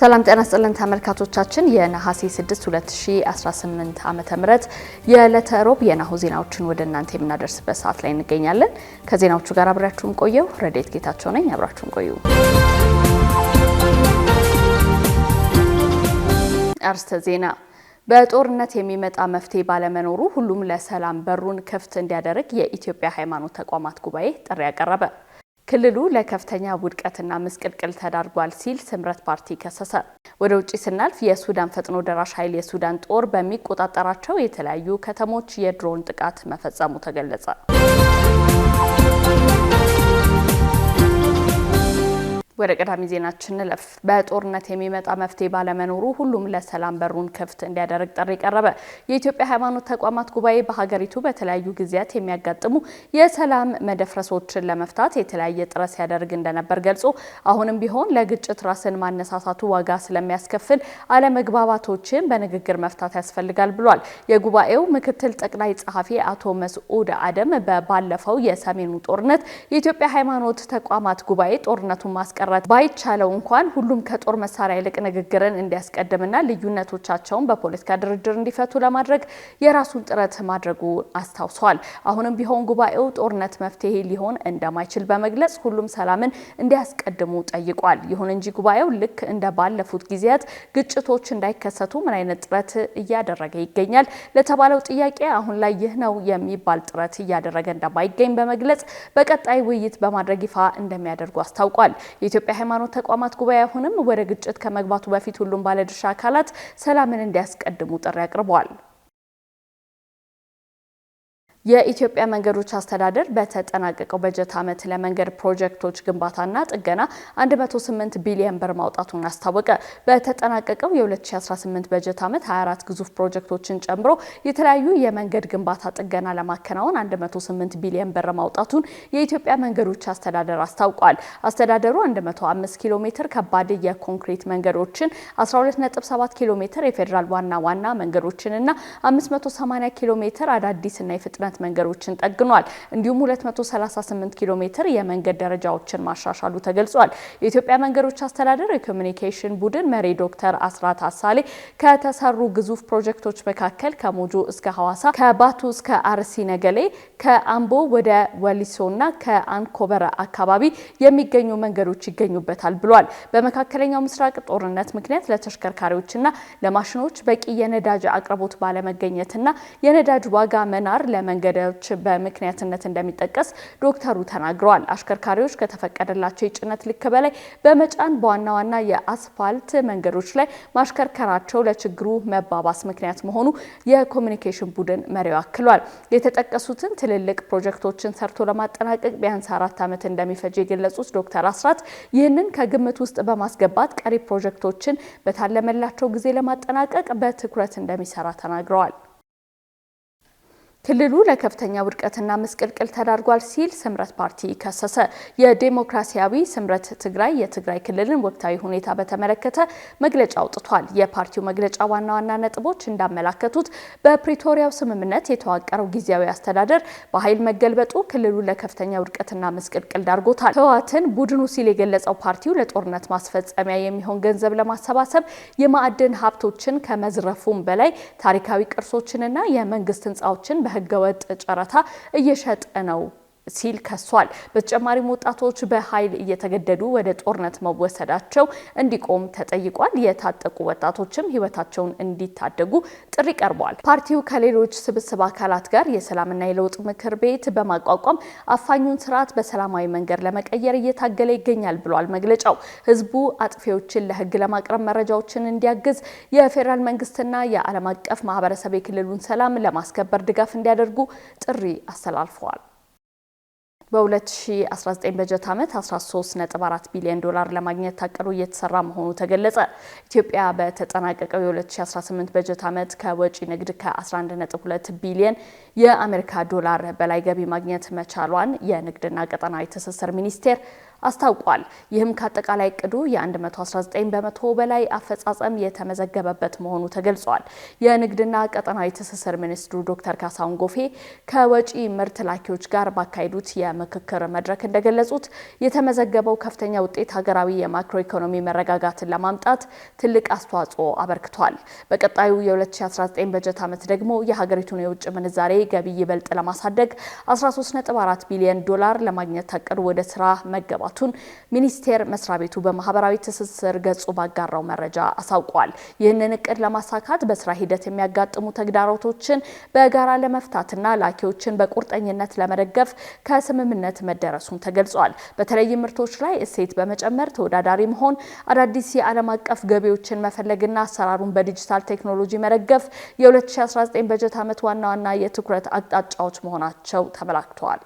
ሰላም ጤና ይስጥልን ተመልካቾቻችን የነሐሴ 6 2018 ዓመተ ምህረት የዕለተ ሮብ የናሁ ዜናዎችን ወደ እናንተ የምናደርስበት ሰዓት ላይ እንገኛለን። ከዜናዎቹ ጋር አብራችሁን ቆየው ረዴት ጌታቸው ነኝ። አብራችሁን ቆዩ። አርስተ ዜና በጦርነት የሚመጣ መፍትሄ ባለመኖሩ ሁሉም ለሰላም በሩን ክፍት እንዲያደርግ የኢትዮጵያ ሃይማኖት ተቋማት ጉባኤ ጥሪ ያቀረበ። ክልሉ ለከፍተኛ ውድቀትና ምስቅልቅል ተዳርጓል ሲል ስምረት ፓርቲ ከሰሰ። ወደ ውጪ ስናልፍ የሱዳን ፈጥኖ ደራሽ ኃይል የሱዳን ጦር በሚቆጣጠራቸው የተለያዩ ከተሞች የድሮን ጥቃት መፈጸሙ ተገለጸ። ወደ ቀዳሚ ዜናችን እንለፍ። በጦርነት የሚመጣ መፍትሄ ባለመኖሩ ሁሉም ለሰላም በሩን ክፍት እንዲያደርግ ጥሪ ቀረበ። የኢትዮጵያ ሃይማኖት ተቋማት ጉባኤ በሀገሪቱ በተለያዩ ጊዜያት የሚያጋጥሙ የሰላም መደፍረሶችን ለመፍታት የተለያየ ጥረት ሲያደርግ እንደነበር ገልጾ አሁንም ቢሆን ለግጭት ራስን ማነሳሳቱ ዋጋ ስለሚያስከፍል አለመግባባቶችን በንግግር መፍታት ያስፈልጋል ብሏል። የጉባኤው ምክትል ጠቅላይ ጸሐፊ አቶ መስዑድ አደም ባለፈው የሰሜኑ ጦርነት የኢትዮጵያ ሃይማኖት ተቋማት ጉባኤ ጦርነቱን ማስቀረት ባይቻለው እንኳን ሁሉም ከጦር መሳሪያ ይልቅ ንግግርን እንዲያስቀድምና ልዩነቶቻቸውን በፖለቲካ ድርድር እንዲፈቱ ለማድረግ የራሱን ጥረት ማድረጉ አስታውሷል። አሁንም ቢሆን ጉባኤው ጦርነት መፍትሄ ሊሆን እንደማይችል በመግለጽ ሁሉም ሰላምን እንዲያስቀድሙ ጠይቋል። ይሁን እንጂ ጉባኤው ልክ እንደ ባለፉት ጊዜያት ግጭቶች እንዳይከሰቱ ምን አይነት ጥረት እያደረገ ይገኛል ለተባለው ጥያቄ አሁን ላይ ይህ ነው የሚባል ጥረት እያደረገ እንደማይገኝ በመግለጽ በቀጣይ ውይይት በማድረግ ይፋ እንደሚያደርጉ አስታውቋል። የኢትዮጵያ ሃይማኖት ተቋማት ጉባኤ አሁንም ወደ ግጭት ከመግባቱ በፊት ሁሉም ባለድርሻ አካላት ሰላምን እንዲያስቀድሙ ጥሪ አቅርበዋል። የኢትዮጵያ መንገዶች አስተዳደር በተጠናቀቀው በጀት ዓመት ለመንገድ ፕሮጀክቶች ግንባታና ጥገና 108 ቢሊዮን ብር ማውጣቱን አስታወቀ። በተጠናቀቀው የ2018 በጀት ዓመት 24 ግዙፍ ፕሮጀክቶችን ጨምሮ የተለያዩ የመንገድ ግንባታ ጥገና ለማከናወን 108 ቢሊዮን ብር ማውጣቱን የኢትዮጵያ መንገዶች አስተዳደር አስታውቋል። አስተዳደሩ 105 ኪሎ ሜትር ከባድ የኮንክሪት መንገዶችን፣ 12.7 ኪሎ ሜትር የፌዴራል ዋና መንገዶችንና 580 ኪሎ ሜትር አዳዲስና የፍጥነት መንገዶችን ጠግኗል። እንዲሁም 238 ኪሎ ሜትር የመንገድ ደረጃዎችን ማሻሻሉ ተገልጿል። የኢትዮጵያ መንገዶች አስተዳደር የኮሚኒኬሽን ቡድን መሪ ዶክተር አስራት አሳሌ ከተሰሩ ግዙፍ ፕሮጀክቶች መካከል ከሞጆ እስከ ሐዋሳ፣ ከባቱ እስከ አርሲ ነገሌ፣ ከአምቦ ወደ ወሊሶና ከአንኮበር አካባቢ የሚገኙ መንገዶች ይገኙበታል ብሏል። በመካከለኛው ምስራቅ ጦርነት ምክንያት ለተሽከርካሪዎችና ለማሽኖች በቂ የነዳጅ አቅርቦት ባለመገኘትና የነዳጅ ዋጋ መናር ለመንገዶች በምክንያትነት እንደሚጠቀስ ዶክተሩ ተናግረዋል። አሽከርካሪዎች ከተፈቀደላቸው የጭነት ልክ በላይ በመጫን በዋና የአስፋልት መንገዶች ላይ ማሽከርከራቸው ለችግሩ መባባስ ምክንያት መሆኑ የኮሚኒኬሽን ቡድን መሪው አክሏል። የተጠቀሱትን ትልልቅ ፕሮጀክቶችን ሰርቶ ለማጠናቀቅ ቢያንስ 4 ዓመት እንደሚፈጅ የገለጹት ዶክተር አስራት ይህንን ከግምት ውስጥ በማስገባት ቀሪ ፕሮጀክቶችን በታለመላቸው ጊዜ ለማጠናቀቅ በትኩረት እንደሚሰራ ተናግረዋል። ክልሉ ለከፍተኛ ውድቀትና ምስቅልቅል ተዳርጓል ሲል ስምረት ፓርቲ ከሰሰ። የዴሞክራሲያዊ ስምረት ትግራይ የትግራይ ክልልን ወቅታዊ ሁኔታ በተመለከተ መግለጫ አውጥቷል። የፓርቲው መግለጫ ዋና ነጥቦች እንዳመላከቱት በፕሪቶሪያው ስምምነት የተዋቀረው ጊዜያዊ አስተዳደር በኃይል መገልበጡ ክልሉ ለከፍተኛ ውድቀትና ምስቅልቅል ዳርጎታል። ህወሓትን ቡድኑ ሲል የገለጸው ፓርቲው ለጦርነት ማስፈጸሚያ የሚሆን ገንዘብ ለማሰባሰብ የማዕድን ሀብቶችን ከመዝረፉም በላይ ታሪካዊ ቅርሶችንና የመንግስት ህንፃዎችን ህገወጥ ጨረታ እየሸጠ ነው ሲል ከሷል። በተጨማሪም ወጣቶች በኃይል እየተገደዱ ወደ ጦርነት መወሰዳቸው እንዲቆም ተጠይቋል። የታጠቁ ወጣቶችም ህይወታቸውን እንዲታደጉ ጥሪ ቀርቧል። ፓርቲው ከሌሎች ስብስብ አካላት ጋር የሰላምና የለውጥ ምክር ቤት በማቋቋም አፋኙን ስርዓት በሰላማዊ መንገድ ለመቀየር እየታገለ ይገኛል ብሏል መግለጫው። ህዝቡ አጥፊዎችን ለህግ ለማቅረብ መረጃዎችን እንዲያግዝ የፌዴራል መንግስትና የዓለም አቀፍ ማህበረሰብ የክልሉን ሰላም ለማስከበር ድጋፍ እንዲያደርጉ ጥሪ አስተላልፈዋል። በ2019 በጀት ዓመት 13.4 ቢሊዮን ዶላር ለማግኘት ታቅዶ እየተሰራ መሆኑ ተገለጸ። ኢትዮጵያ በተጠናቀቀው የ2018 በጀት ዓመት ከወጪ ንግድ ከ11.2 ቢሊዮን የአሜሪካ ዶላር በላይ ገቢ ማግኘት መቻሏን የንግድና ቀጠናዊ ትስስር ሚኒስቴር አስታውቋል። ይህም ከአጠቃላይ እቅዱ የ119 በመቶ በላይ አፈጻጸም የተመዘገበበት መሆኑ ተገልጿል። የንግድና ቀጠናዊ ትስስር ሚኒስትሩ ዶክተር ካሳሁን ጎፌ ከወጪ ምርት ላኪዎች ጋር ባካሄዱት የምክክር መድረክ እንደገለጹት የተመዘገበው ከፍተኛ ውጤት ሀገራዊ የማክሮ ኢኮኖሚ መረጋጋትን ለማምጣት ትልቅ አስተዋጽኦ አበርክቷል። በቀጣዩ የ2019 በጀት ዓመት ደግሞ የሀገሪቱን የውጭ ምንዛሬ ገቢ ይበልጥ ለማሳደግ 13.4 ቢሊዮን ዶላር ለማግኘት ታቅዶ ወደ ስራ መገባቱን ሚኒስቴር መስሪያ ቤቱ በማህበራዊ ትስስር ገጹ ባጋራው መረጃ አሳውቋል። ይህንን እቅድ ለማሳካት በስራ ሂደት የሚያጋጥሙ ተግዳሮቶችን በጋራ ለመፍታትና ላኪዎችን በቁርጠኝነት ለመደገፍ ከስምምነት መደረሱን ተገልጿል። በተለይም ምርቶች ላይ እሴት በመጨመር ተወዳዳሪ መሆን፣ አዳዲስ የዓለም አቀፍ ገቢዎችን መፈለግና አሰራሩን በዲጂታል ቴክኖሎጂ መደገፍ የ2019 በጀት ዓመት ዋና ዋና የትኩረት አቅጣጫዎች መሆናቸው ተመላክተዋል።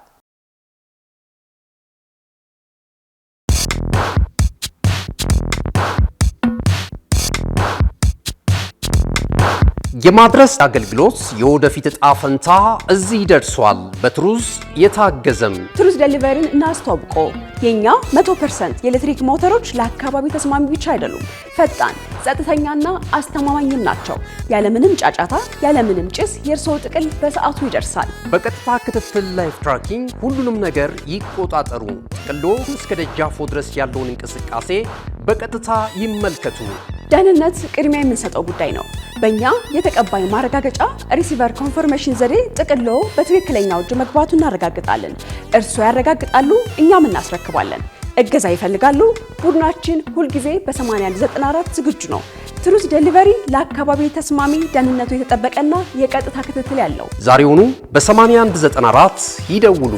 የማድረስ አገልግሎት የወደፊት ዕጣ ፈንታ እዚህ ደርሷል። በትሩዝ የታገዘም ትሩዝ ዴሊቨሪን እናስተዋውቆ። የኛ 100% የኤሌክትሪክ ሞተሮች ለአካባቢ ተስማሚ ብቻ አይደሉም፣ ፈጣን፣ ጸጥተኛና አስተማማኝም ናቸው። ያለምንም ጫጫታ፣ ያለምንም ጭስ የእርስዎ ጥቅል በሰዓቱ ይደርሳል። በቀጥታ ክትትል ላይፍ ትራኪንግ ሁሉንም ነገር ይቆጣጠሩ። ጥቅሎ እስከ ደጃፎ ድረስ ያለውን እንቅስቃሴ በቀጥታ ይመልከቱ። ደህንነት ቅድሚያ የምንሰጠው ጉዳይ ነው። በእኛ የተቀባይ ማረጋገጫ ሪሲቨር ኮንፈርሜሽን ዘዴ ጥቅሎ በትክክለኛው እጅ መግባቱ እናረጋግጣለን። እርስዎ ያረጋግጣሉ፣ እኛም እናስረክባለን። እገዛ ይፈልጋሉ? ቡድናችን ሁልጊዜ በ8194 ዝግጁ ነው። ትሩዝ ዴሊቨሪ ለአካባቢ ተስማሚ፣ ደህንነቱ የተጠበቀና የቀጥታ ክትትል ያለው። ዛሬውኑ በ8194 ይደውሉ።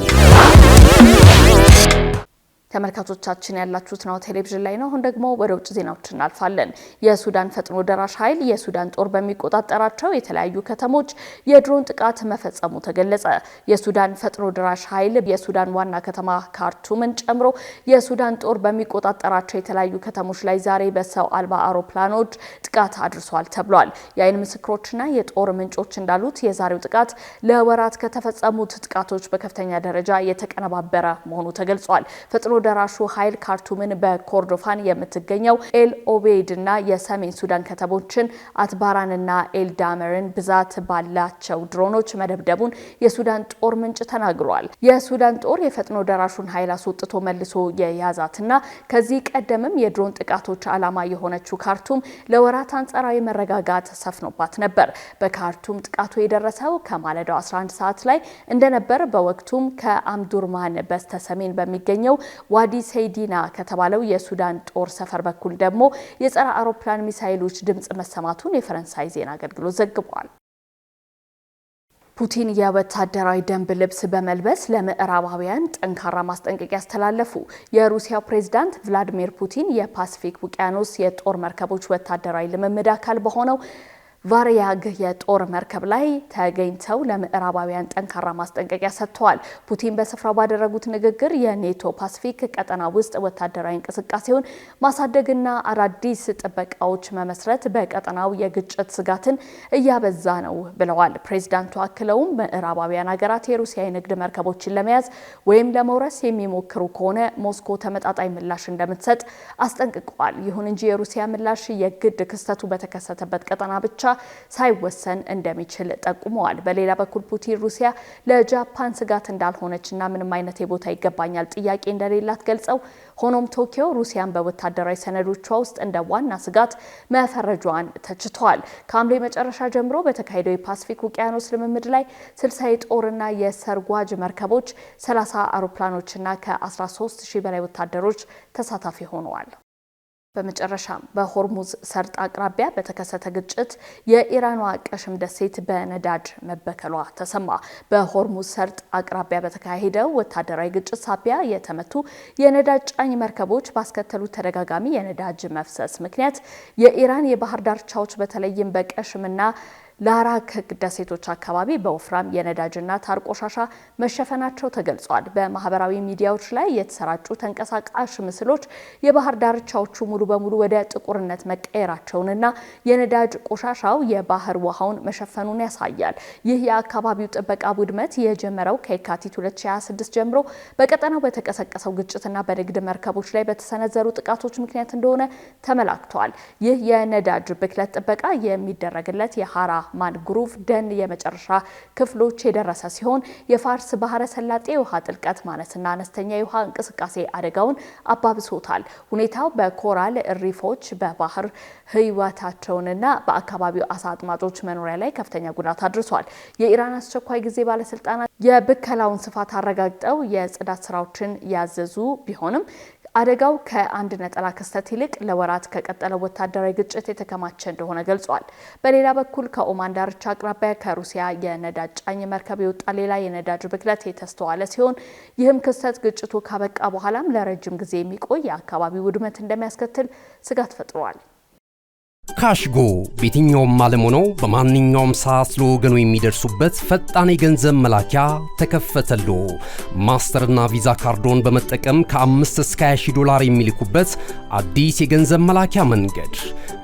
ተመልካቾቻችን ያላችሁት ናሁ ቴሌቪዥን ላይ ነው። አሁን ደግሞ ወደ ውጭ ዜናዎች እናልፋለን። የሱዳን ፈጥኖ ደራሽ ኃይል የሱዳን ጦር በሚቆጣጠራቸው የተለያዩ ከተሞች የድሮን ጥቃት መፈጸሙ ተገለጸ። የሱዳን ፈጥኖ ደራሽ ኃይል የሱዳን ዋና ከተማ ካርቱምን ጨምሮ የሱዳን ጦር በሚቆጣጠራቸው የተለያዩ ከተሞች ላይ ዛሬ በሰው አልባ አውሮፕላኖች ጥቃት አድርሷል ተብሏል። የአይን ምስክሮችና የጦር ምንጮች እንዳሉት የዛሬው ጥቃት ለወራት ከተፈጸሙት ጥቃቶች በከፍተኛ ደረጃ የተቀነባበረ መሆኑ ተገልጿል። ፈጥኖ ደራሹ ኃይል ካርቱምን በኮርዶፋን የምትገኘው ኤል ኦቤይድ እና የሰሜን ሱዳን ከተሞችን አትባራንና ኤል ዳመርን ብዛት ባላቸው ድሮኖች መደብደቡን የሱዳን ጦር ምንጭ ተናግሯል። የሱዳን ጦር የፈጥኖ ደራሹን ኃይል አስወጥቶ መልሶ የያዛትና ከዚህ ቀደምም የድሮን ጥቃቶች ዓላማ የሆነችው ካርቱም ለወራት አንጻራዊ መረጋጋት ሰፍኖባት ነበር። በካርቱም ጥቃቱ የደረሰው ከማለዳው 11 ሰዓት ላይ እንደነበር፣ በወቅቱም ከአምዱርማን በስተሰሜን በሚገኘው ዋዲ ሰይዲና ከተባለው የሱዳን ጦር ሰፈር በኩል ደግሞ የጸረ አውሮፕላን ሚሳኤሎች ድምጽ መሰማቱን የፈረንሳይ ዜና አገልግሎት ዘግቧል። ፑቲን የወታደራዊ ደንብ ልብስ በመልበስ ለምዕራባውያን ጠንካራ ማስጠንቀቂያ ያስተላለፉ። የሩሲያው ፕሬዝዳንት ቭላዲሚር ፑቲን የፓሲፊክ ውቅያኖስ የጦር መርከቦች ወታደራዊ ልምምድ አካል በሆነው ቫሪያግ የጦር መርከብ ላይ ተገኝተው ለምዕራባውያን ጠንካራ ማስጠንቀቂያ ሰጥተዋል። ፑቲን በስፍራው ባደረጉት ንግግር የኔቶ ፓሲፊክ ቀጠና ውስጥ ወታደራዊ እንቅስቃሴውን ማሳደግና አዳዲስ ጥበቃዎች መመስረት በቀጠናው የግጭት ስጋትን እያበዛ ነው ብለዋል። ፕሬዝዳንቱ አክለውም ምዕራባውያን ሀገራት የሩሲያ የንግድ መርከቦችን ለመያዝ ወይም ለመውረስ የሚሞክሩ ከሆነ ሞስኮ ተመጣጣኝ ምላሽ እንደምትሰጥ አስጠንቅቀዋል። ይሁን እንጂ የሩሲያ ምላሽ የግድ ክስተቱ በተከሰተበት ቀጠና ብቻ ሳይወሰን እንደሚችል ጠቁመዋል። በሌላ በኩል ፑቲን ሩሲያ ለጃፓን ስጋት እንዳልሆነችና ምንም አይነት የቦታ ይገባኛል ጥያቄ እንደሌላት ገልጸው፣ ሆኖም ቶኪዮ ሩሲያን በወታደራዊ ሰነዶቿ ውስጥ እንደ ዋና ስጋት መፈረጇን ተችተዋል። ከሐምሌ መጨረሻ ጀምሮ በተካሄደው የፓሲፊክ ውቅያኖስ ልምምድ ላይ 60 የጦርና የሰርጓጅ መርከቦች፣ 30 አውሮፕላኖችና ከ13000 በላይ ወታደሮች ተሳታፊ ሆነዋል። በመጨረሻም በሆርሙዝ ሰርጥ አቅራቢያ በተከሰተ ግጭት የኢራኗ ቀሽም ደሴት በነዳጅ መበከሏ ተሰማ። በሆርሙዝ ሰርጥ አቅራቢያ በተካሄደው ወታደራዊ ግጭት ሳቢያ የተመቱ የነዳጅ ጫኝ መርከቦች ባስከተሉት ተደጋጋሚ የነዳጅ መፍሰስ ምክንያት የኢራን የባህር ዳርቻዎች በተለይም በቀሽምና ለአራክ ደሴቶች አካባቢ በወፍራም የነዳጅና ታር ቆሻሻ መሸፈናቸው ተገልጿል። በማህበራዊ ሚዲያዎች ላይ የተሰራጩ ተንቀሳቃሽ ምስሎች የባህር ዳርቻዎቹ ሙሉ በሙሉ ወደ ጥቁርነት መቀየራቸውንና የነዳጅ ቆሻሻው የባህር ውሃውን መሸፈኑን ያሳያል። ይህ የአካባቢው ጥበቃ ውድመት የጀመረው ከየካቲት 2026 ጀምሮ በቀጠናው በተቀሰቀሰው ግጭትና በንግድ መርከቦች ላይ በተሰነዘሩ ጥቃቶች ምክንያት እንደሆነ ተመላክቷል። ይህ የነዳጅ ብክለት ጥበቃ የሚደረግለት የሃራ ማንግሩቭ ደን የመጨረሻ ክፍሎች የደረሰ ሲሆን የፋርስ ባህረ ሰላጤ የውሃ ጥልቀት ማነስና አነስተኛ የውሃ እንቅስቃሴ አደጋውን አባብሶታል። ሁኔታው በኮራል ሪፎች በባህር ህይወታቸውንና በአካባቢው አሳ አጥማጮች መኖሪያ ላይ ከፍተኛ ጉዳት አድርሷል። የኢራን አስቸኳይ ጊዜ ባለስልጣናት የብከላውን ስፋት አረጋግጠው የጽዳት ስራዎችን ያዘዙ ቢሆንም አደጋው ከአንድ ነጠላ ክስተት ይልቅ ለወራት ከቀጠለው ወታደራዊ ግጭት የተከማቸ እንደሆነ ገልጿል። በሌላ በኩል ከኦማን ዳርቻ አቅራቢያ ከሩሲያ የነዳጅ ጫኝ መርከብ የወጣ ሌላ የነዳጅ ብክለት የተስተዋለ ሲሆን ይህም ክስተት ግጭቱ ካበቃ በኋላም ለረጅም ጊዜ የሚቆይ የአካባቢ ውድመት እንደሚያስከትል ስጋት ፈጥሯል። ካሽጎ በየትኛውም ዓለም ሆነው በማንኛውም ሰዓት ለወገኑ የሚደርሱበት ፈጣን የገንዘብ መላኪያ ተከፈተሎ። ማስተርና ቪዛ ካርዶን በመጠቀም ከ5 እስከ 20 ዶላር የሚልኩበት አዲስ የገንዘብ መላኪያ መንገድ።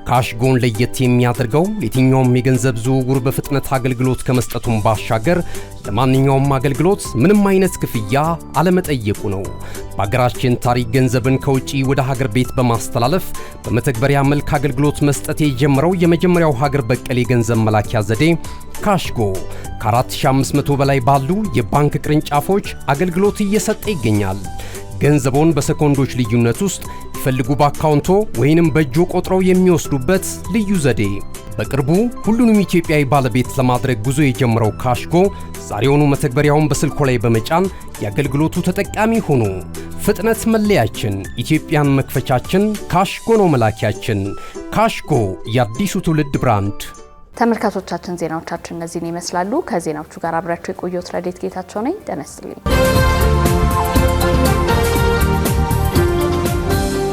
ካሽጎን ለየት የሚያደርገው የትኛውም የገንዘብ ዝውውር በፍጥነት አገልግሎት ከመስጠቱም ባሻገር ለማንኛውም አገልግሎት ምንም አይነት ክፍያ አለመጠየቁ ነው። በሀገራችን ታሪክ ገንዘብን ከውጪ ወደ ሀገር ቤት በማስተላለፍ በመተግበሪያ መልክ አገልግሎት መስጠት የጀመረው የመጀመሪያው ሀገር በቀል የገንዘብ መላኪያ ዘዴ ካሽጎ ከ4500 በላይ ባሉ የባንክ ቅርንጫፎች አገልግሎት እየሰጠ ይገኛል። ገንዘቦን በሰኮንዶች ልዩነት ውስጥ ይፈልጉ በአካውንቶ ወይንም በእጆ ቆጥረው የሚወስዱበት ልዩ ዘዴ። በቅርቡ ሁሉንም ኢትዮጵያዊ ባለቤት ለማድረግ ጉዞ የጀመረው ካሽጎ ዛሬውኑ መተግበሪያውን በስልኮ ላይ በመጫን የአገልግሎቱ ተጠቃሚ ሆኑ። ፍጥነት መለያችን፣ ኢትዮጵያን መክፈቻችን፣ ካሽጎ ነው መላኪያችን። ካሽጎ የአዲሱ ትውልድ ብራንድ። ተመልካቾቻችን ዜናዎቻችን እነዚህን ይመስላሉ። ከዜናዎቹ ጋር አብራችሁ የቆየሁት ረዴት ጌታቸው ነኝ። ጤና ይስጥልኝ።